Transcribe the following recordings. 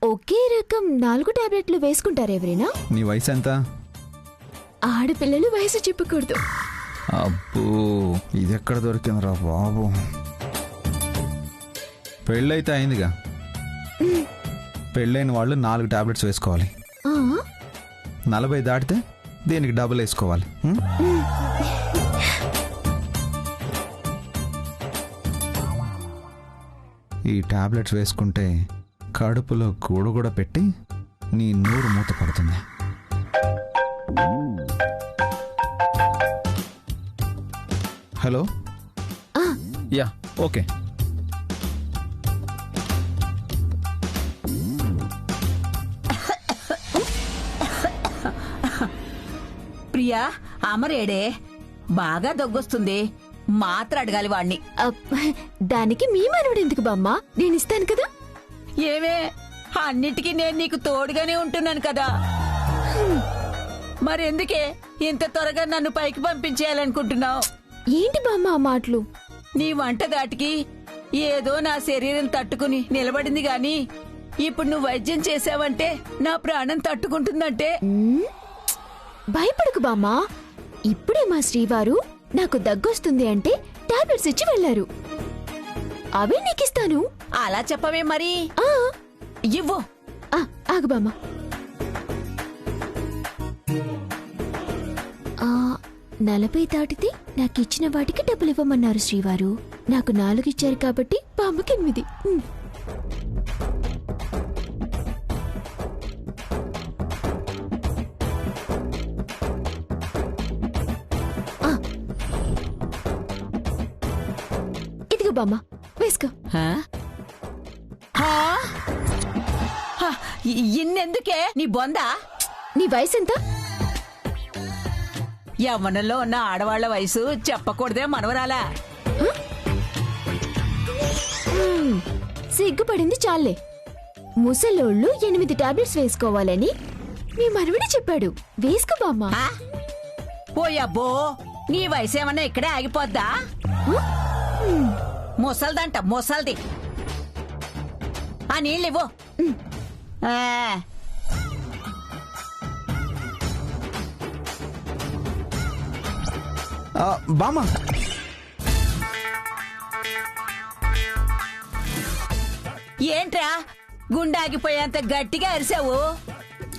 ఒకే రకం 4 టాబ్లెట్లు వేసుకుంటారు ఎవరైనా? నీ వయసు ఎంత? ఆడపిల్లలు వయసు చెప్పకూడదు. అబ్బో, ఇది ఎక్కడ దొరికిందిరా బాబు. పెళ్ళైతే అయిందిగా. పెళ్ళైన వాళ్ళు 4 టాబ్లెట్స్ వేసుకోవాలి. 40 దాటితే దీనికి డబుల్ వేసుకోవాలి. ఈ టాబ్లెట్స్ వేసుకుంటే కడుపులో గూడు కూడా పెట్టి నీ నోరు మూత పడుతుంది. హలో. Yeah, okay. ప్రియా, అమరేడే బాగా దగ్గొస్తుంది, మాత్ర అడగాలి వాణ్ణి. దానికి మీ మనవడు ఎందుకు బామ్మ? నేను ఇస్తాను కదా. ఏమే, అన్నిటికీ నేను నీకు తోడుగానే ఉంటున్నాను కదా. మరెందుకే ఇంత త్వరగా నన్ను పైకి పంపించేయాలనుకుంటున్నావు? ఏంటి బామ్మ ఆ మాటలు? నీ వంట దాటికి ఏదో నా శరీరం తట్టుకుని నిలబడింది గాని ఇప్పుడు నువ్వు వైద్యం చేసావంటే నా ప్రాణం తట్టుకుంటుందంటే. భయపడకు బామ్మా. ఇప్పుడే మా శ్రీవారు నాకు దగ్గొస్తుంది అంటే టాబ్లెట్స్ ఇచ్చి వెళ్లారు. అవే నీకిస్తాను. అలా చెప్పవే మరి. ఇవ్వు. ఆగు బామ్మా. 40 దాటితే నాకిచ్చిన వాటికి డబ్బులు ఇవ్వమన్నారు శ్రీవారు. నాకు 4 ఇచ్చారు కాబట్టి బామ్మకి 8. ఇదిగో బామ్మ, వేసుకో. ఇన్నెందుకే నీ బొందా? నీ వయసు ఎంత? యవ్వనంలో ఉన్న ఆడవాళ్ల వయసు చెప్పకూడదే మనవరాలా. సిగ్గుపడింది చాలే. ముసలోళ్ళు 8 టాబ్లెట్స్ వేసుకోవాలని మీ మనవడి చెప్పాడు. వేసుకో బామ్మ. ఓయబ్బో, నీ వయసు ఏమన్నా ఇక్కడే ఆగిపోద్దా? ముసల్దంట, ముసల్ది. ఆ నీళ్ళివ్వు. బామా, ఏంట్రా గుండాగిపోయేంత గట్టిగా అరిసావు?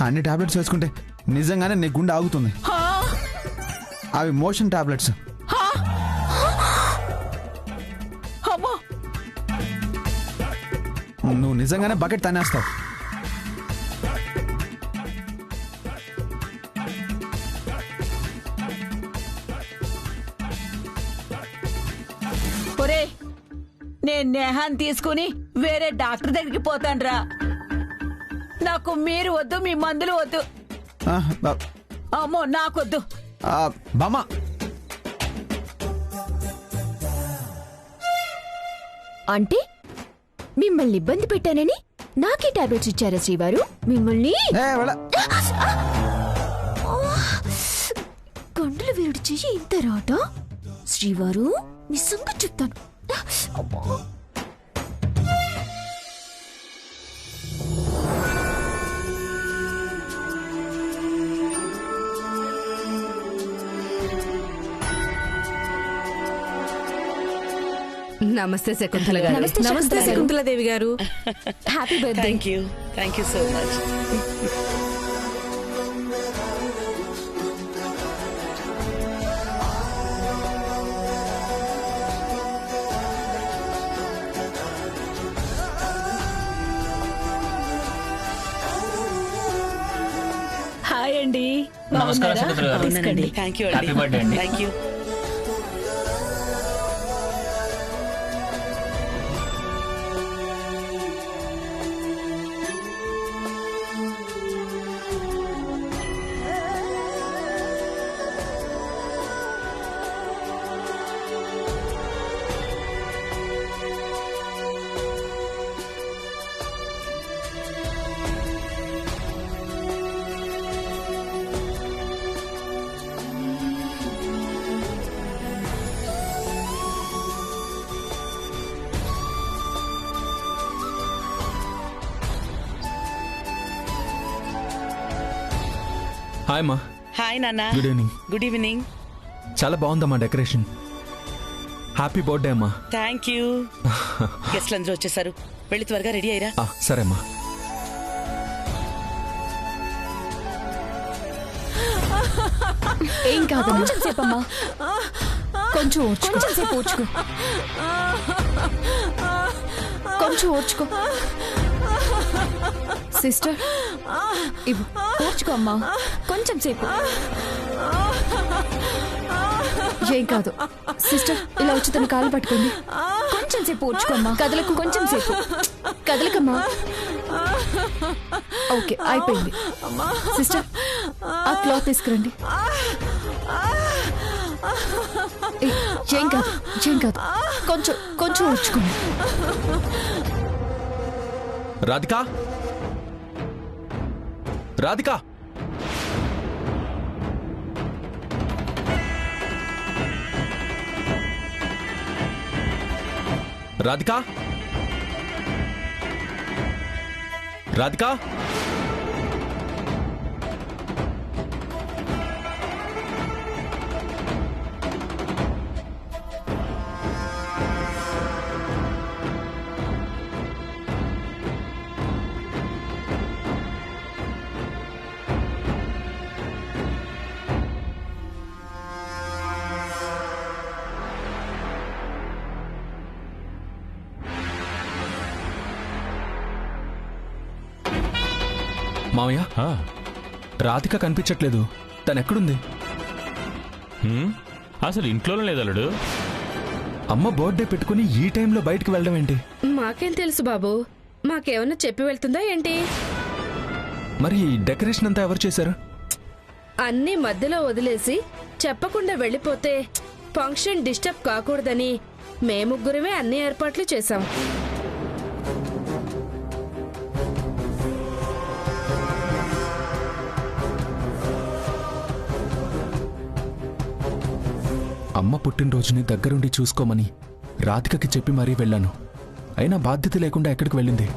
అన్ని టాబ్లెట్స్ వేసుకుంటే నిజంగానే నీ గుండె ఆగుతుంది. అవి మోషన్ టాబ్లెట్స్. నువ్వు నిజంగానే బకెట్ తనేస్తావు. ఒరే, నేను నేహాన్ని తీసుకుని వేరే డాక్టర్ దగ్గరికి పోతాన్రా. నాకు మీరు వద్దు, మీ మందులు వద్దు. అమ్మో, నాకొద్దు. బామా, అంటే మిమ్మల్ని ఇబ్బంది పెట్టానని నాకే టాబ్లెట్స్ ఇచ్చారా శ్రీవారు? మిమ్మల్ని గంటలు వేడి చెయ్యి ఇంత రాట. శ్రీవారు నిజంగా చెప్తాను. నమస్తే శకుంతల గారు. నమస్తే శకుంతలదేవి గారు. Happy birthday. Thank you so much. Hi అండి. నమస్కారం సుభద్ర గారు. థ్యాంక్ యూ హ్యాపీ బర్త్డే అండి. Thank you. హాయ్ అమ్మా. హాయ్ నాన్న. Good evening. Good evening. చాలా బాగుందమ్మా డెకరేషన్. హ్యాపీ బర్త్డే అమ్మా. Thank you. గెస్ట్లు అందరూ వచ్చేసారు, వెళ్ళి త్వరగా రెడీ అయ్యరా. సరే అమ్మా. ఏం కాదు, కొంచెం సేపమ్మా, కొంచెం సేపు ఓర్చుకో, కొంచెం ఓర్చుకో. సిస్టర్ ఇవ్వు, ఓర్చుకో అమ్మా, కొంచెం సేపు. ఏం కాదు సిస్టర్, ఇలా వచ్చి తన కాలు పట్టుకోండి. కొంచెం సేపు ఓర్చుకోమ్మా, కదలకు, కొంచెం సేపు కదలకమ్మా. ఓకే, అయిపోయింది. సిస్టర్, ఆ క్లాత్ తీసుకురండి. ఏం కాదు, ఏం కాదు, కొంచెం కొంచెం ఓర్చుకోండి. రాధిక, రాధిక, రాధిక, రాధిక. మావయ్య, రాధిక కనిపించట్లేదు. తను ఎక్కడుంది? అసలు ఇంట్లోనే లేదు అల్లుడు. అమ్మ బర్త్డే పెట్టుకుని ఈ టైంలో బయటకు వెళ్ళడం ఏంటి? మాకేం తెలుసు బాబు, మాకేమన్నా చెప్పి వెళ్తుందా ఏంటి? మరి డెకరేషన్ అంతా ఎవరు చేశారు? అన్నీ మధ్యలో వదిలేసి చెప్పకుండా వెళ్ళిపోతే ఫంక్షన్ డిస్టర్బ్ కాకూడదని మేముగ్గురమే అన్ని ఏర్పాట్లు చేశాం. అమ్మ పుట్టినరోజుని దగ్గరుండి చూసుకోమని రాధికకి చెప్పి మరీ వెళ్ళాను. అయినా బాధ్యత లేకుండా ఎక్కడికి వెళ్ళింది?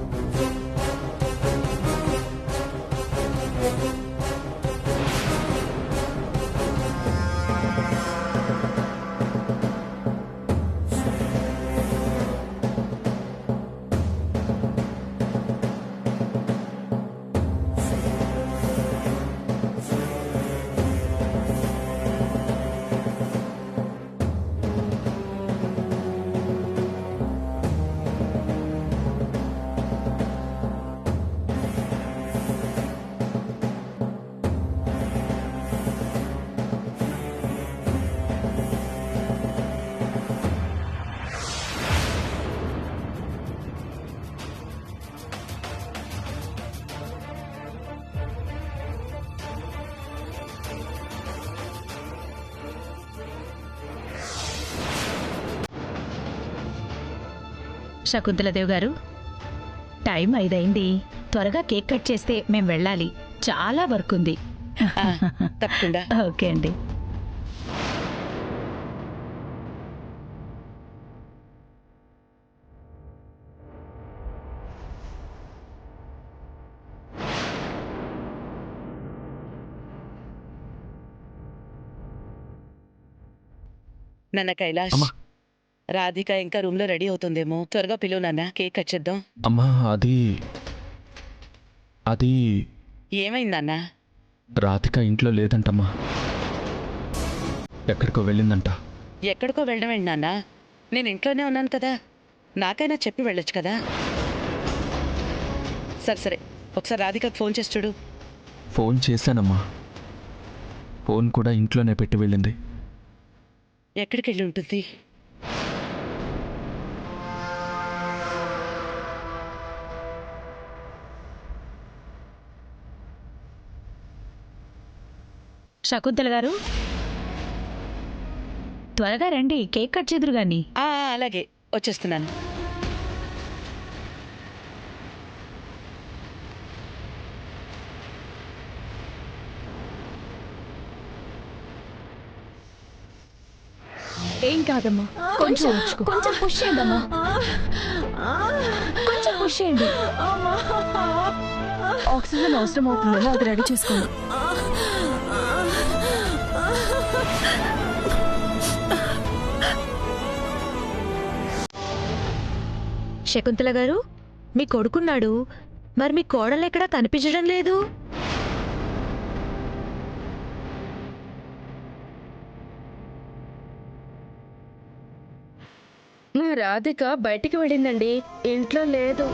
శకుంతలదేవి గారు, టైం 5 అయింది. త్వరగా కేక్ కట్ చేస్తే మేం వెళ్ళాలి. చాలా వర్క్ ఉంది. తప్పకుండా. ఓకే అండి. నాన్న కైలాష్, రాధిక ఇంకా రూమ్ లో రెడీ అవుతుందేమో, త్వరగా పిలువు నాన్న, కేక్ కట్ చేద్దాం. అమ్మా, అది ఏమైందన్న? రాధిక ఇంట్లో లేదంటమ్మా. ఎక్కడికో వెళ్ళిందంట. ఎక్కడికో వెళ్ళడం ఏంటి నాన్న? నేను ఇంట్లోనే ఉన్నాను కదా, నాకైనా చెప్పి వెళ్ళొచ్చు కదా. సరే ఒకసారి రాధికకు ఫోన్ చేసి చూడు. ఫోన్ చేశానమ్మా. ఫోన్ కూడా ఇంట్లోనే పెట్టి వెళ్ళింది. ఎక్కడికి వెళ్ళి ఉంటుంది? శకుంతల గారు, త్వరగా రండి, కేక్ కట్ చేదురు గాని. అలాగే వచ్చేస్తున్నాను. ఏం కాదమ్మా, కొంచెం కొంచెం పుష్ చేయండమ్మా, కొంచెం పుష్ చేయండి. ఆక్సిజన్ అవసరం అవుతుందేమో, అది రెడీ చేసుకోండి. శకుంతల గారు, మీ కొడుకున్నాడు, మరి మీ కోడలు ఎక్కడా కనిపించడం లేదు. మా రాధిక బయటికి వెళ్ళిందండి, ఇంట్లో లేదు.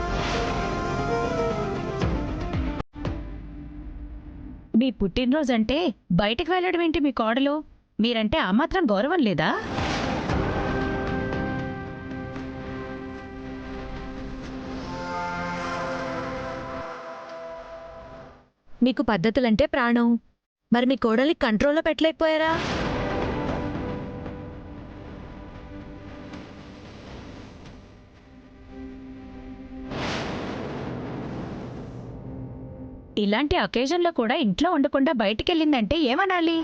మీ పుట్టినరోజంటే బయటకు వెళ్ళడం ఏంటి మీ కోడలు? మీరంటే ఆ మాత్రం గౌరవం లేదా? మీకు పద్ధతులంటే ప్రాణం, మరి మీ కోడల్ని కంట్రోల్లో పెట్టలేకపోయారా? ఇలాంటి అకేజన్లో కూడా ఇంట్లో ఉండకుండా బయటికెళ్ళిందంటే ఏమనాలి?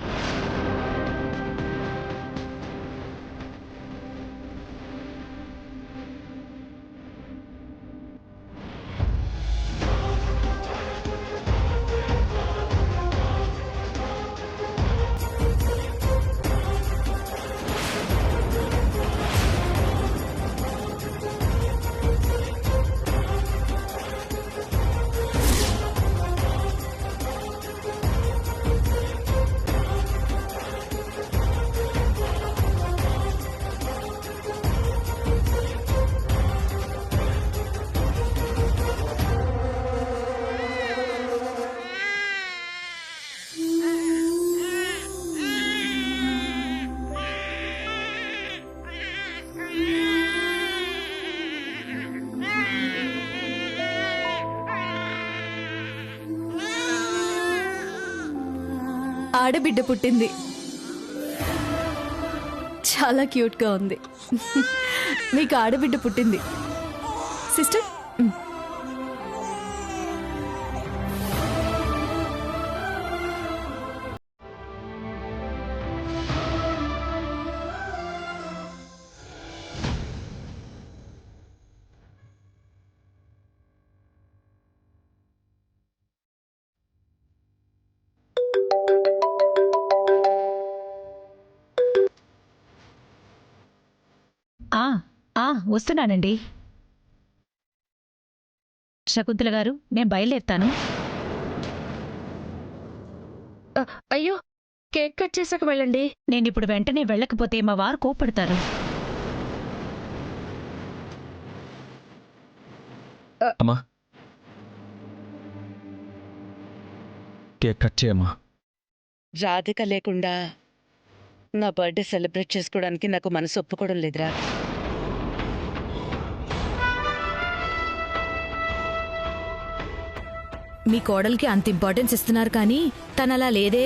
ఆడబిడ్డ పుట్టింది. చాలా క్యూట్గా ఉంది. మీకు ఆడబిడ్డ పుట్టింది సిస్టర్. వస్తున్నానండి. శకుంతల గారు, నేను బయలుదేరుతాను. అయ్యో, కేక్ కట్ చేసాక వెళ్ళండి. నేనిప్పుడు వెంటనే వెళ్ళకపోతే మా వారు కోప్పడతారు. అమ్మా, కేక్ కట్ చేయమ్మా. రాధిక లేకుండా నా బర్త్డే సెలబ్రేట్ చేసుకోవడానికి నాకు మనసు ఒప్పుకోవడం లేదురా. మీ కోడలికి అంత ఇంపార్టెన్స్ ఇస్తున్నారు కానీ తనలా లేదే.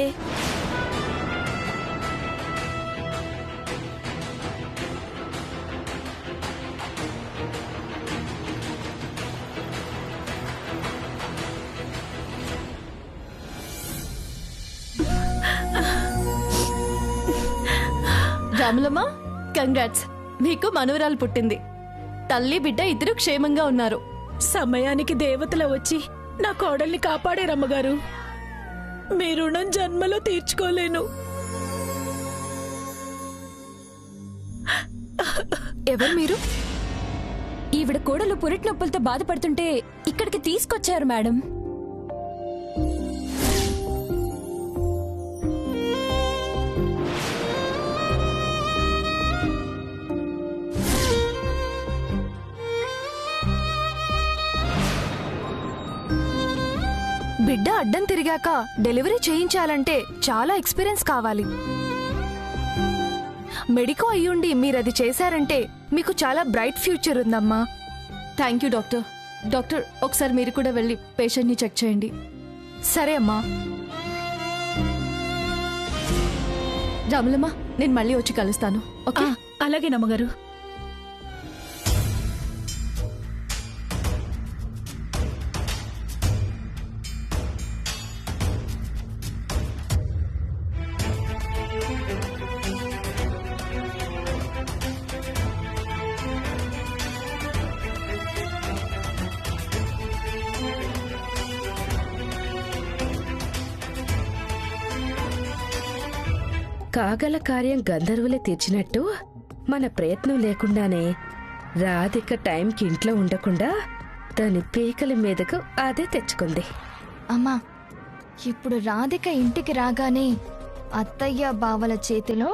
రాములమ్మ, కంగ్రాట్స్, మీకు మనవరాలు పుట్టింది. తల్లి బిడ్డ ఇద్దరు క్షేమంగా ఉన్నారు. సమయానికి దేవతలు వచ్చి నా కోడల్ని కాపాడారమ్మగారు. మీ రుణం జన్మలో తీర్చుకోలేను. ఎవరు మీరు? ఈవిడ కోడలు పురిటి నొప్పులతో బాధపడుతుంటే ఇక్కడికి తీసుకొచ్చారు మేడం. బిడ్డ అడ్డం తిరిగాక డెలివరీ చేయించాలంటే చాలా ఎక్స్పీరియన్స్ కావాలి. మెడికో అయ్యుండి మీరది చేశారంటే మీకు చాలా బ్రైట్ ఫ్యూచర్ ఉందమ్మా. Thank you doctor. డాక్టర్, ఒకసారి మీరు కూడా వెళ్ళి పేషెంట్ని చెక్ చేయండి. సరే అమ్మా. రాములమ్మ, నేను మళ్ళీ వచ్చి కలుస్తాను. ఓకే? అలాగే నమ్మగారు. కాగల కార్యం గంధర్వులే తీర్చినట్టు మన ప్రయత్నం లేకుండానే రాధిక టైంకి ఇంట్లో ఉండకుండా దాని పీకల మీదకు అదే తెచ్చుకుంది. అమ్మా, ఇప్పుడు రాధిక ఇంటికి రాగానే అత్తయ్య బావల చేతిలో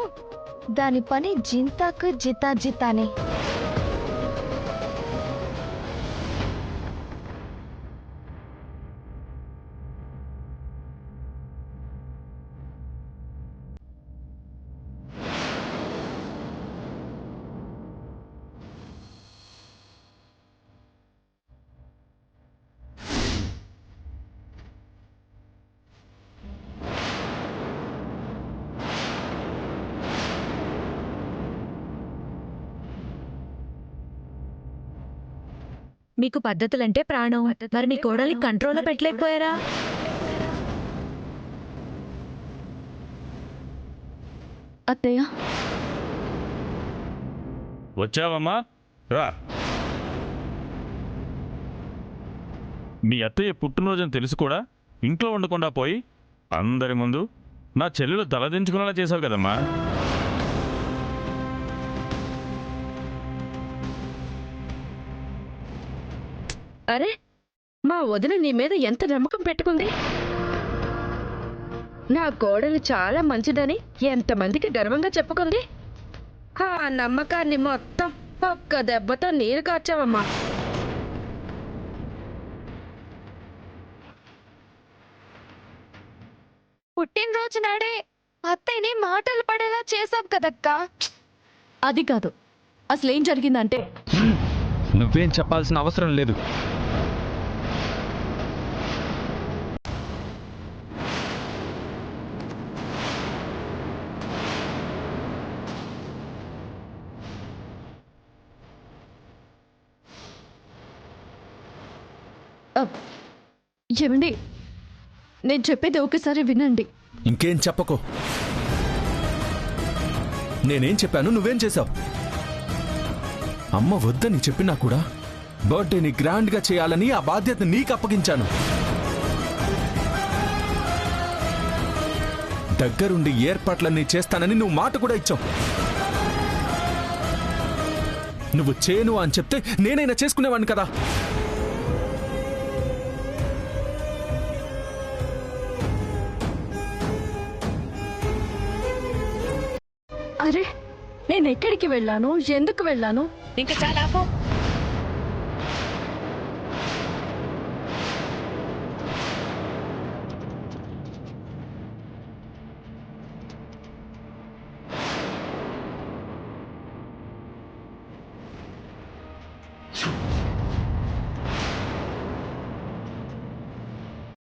దాని పని జింతాకు జితా జితానే. మీకు పద్ధతులంటే ప్రాణం. మరి మీ కోడల్ని కంట్రోల్లో పెట్టలేకపోయారా? అత్తయ్య, వచ్చావమ్మా, రా. మీ అత్తయ్య పుట్టినరోజని తెలుసు కూడా ఇంట్లో ఉండకుండా పోయి అందరి ముందు నా చెల్లెలు తలదించుకునేలా చేశావు కదమ్మా. అరే, మా వదిన నీ మీద ఎంత నమ్మకం పెట్టుకుంది. నా కోడలు చాలా మంచిదని ఎంతమందికి గర్వంగా చెప్పుకుంది. ఆ నమ్మకాన్ని మొత్తం ఒక్క దెబ్బతో నీరు కార్చావమ్మా. పుట్టినరోజు నాడే అత్తయ్యని మాటలు పడేలా చేసావు కదక్కా. అది కాదు, అసలు ఏం జరిగిందంటే నువ్వేం చెప్పాల్సిన అవసరం లేదు. ఏమండి, నేను చెప్పేది ఒకసారి వినండి. ఇంకేం చెప్పకో. నేనేం చెప్పాను, నువ్వేం చేశావు? అమ్మ వద్దని చెప్పినా కూడా బర్త్డేని గ్రాండ్గా చేయాలని ఆ బాధ్యత నీకు అప్పగించాను. దగ్గరుండి ఏర్పాట్లన్నీ చేస్తానని నువ్వు మాట కూడా ఇచ్చావు. నువ్వు చేయను అని చెప్తే నేనైనా చేసుకునేవాడిని కదా. అరే, నేను ఎక్కడికి వెళ్ళాను, ఎందుకు వెళ్ళాను? ఇంకా చాలా ఆపు.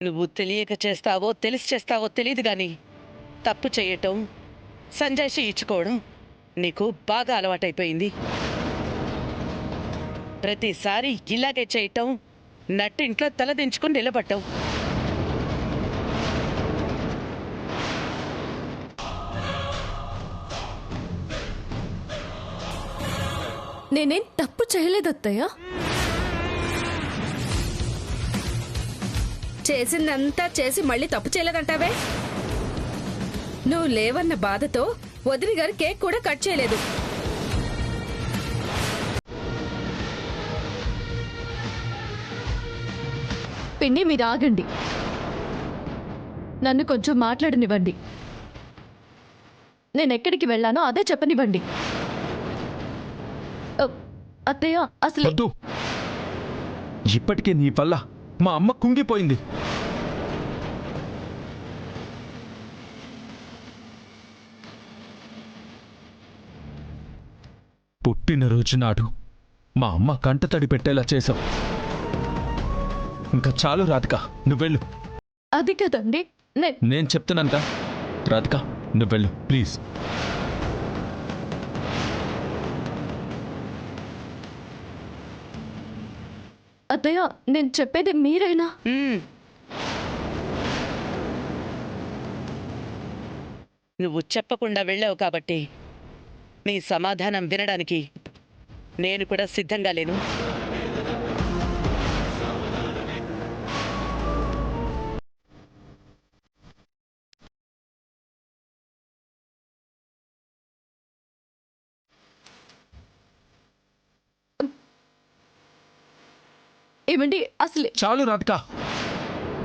నువ్వు తెలియక చేస్తావో తెలిసి చేస్తావో తెలియదు గాని తప్పు చేయటం, సంజాయిషి ఇచ్చుకోవడం నీకు బాగా అలవాటైపోయింది. ప్రతిసారి ఇలాగే చేయటం, నట్టింట్లో తలదించుకుని నిలబడ్డావు. నేనేం తప్పు చేయలేదు అత్తయ్య. చేసిందంతా చేసి మళ్ళీ తప్పు చేయలేదంటావే? నువ్వు లేవన్న బాధతో వదిన గారు కేక్ కూడా కట్ చేయలేదు. పిన్ని, మీరు ఆగండి. నన్ను కొంచెం మాట్లాడనివ్వండి. నేను ఎక్కడికి వెళ్ళానో అదే చెప్పనివ్వండి. అత్తయ్య, అసలు వద్దు. ఇప్పటికే నీ వల్ల మా అమ్మ కుంగిపోయింది. పుట్టినరోజు నాడు మా అమ్మ కంటతడి పెట్టేలా చేశావు. ఇంకా చాలు రాధిక, నువ్వెళ్ళు. అది కదండి, నేను చెప్తున్నాను కదా రాధిక, నువ్వెళ్ళు ప్లీజ్. అత్తయ్య, నేను చెప్పేది మీరైనా? నువ్వు చెప్పకుండా వెళ్ళావు కాబట్టి నీ సమాధానం వినడానికి నేను కూడా సిద్ధంగా లేను. ఏమండి అసలు చాలు రాధిక,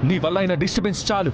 నీ వల్ల అయిన డిస్టర్బెన్స్ చాలు.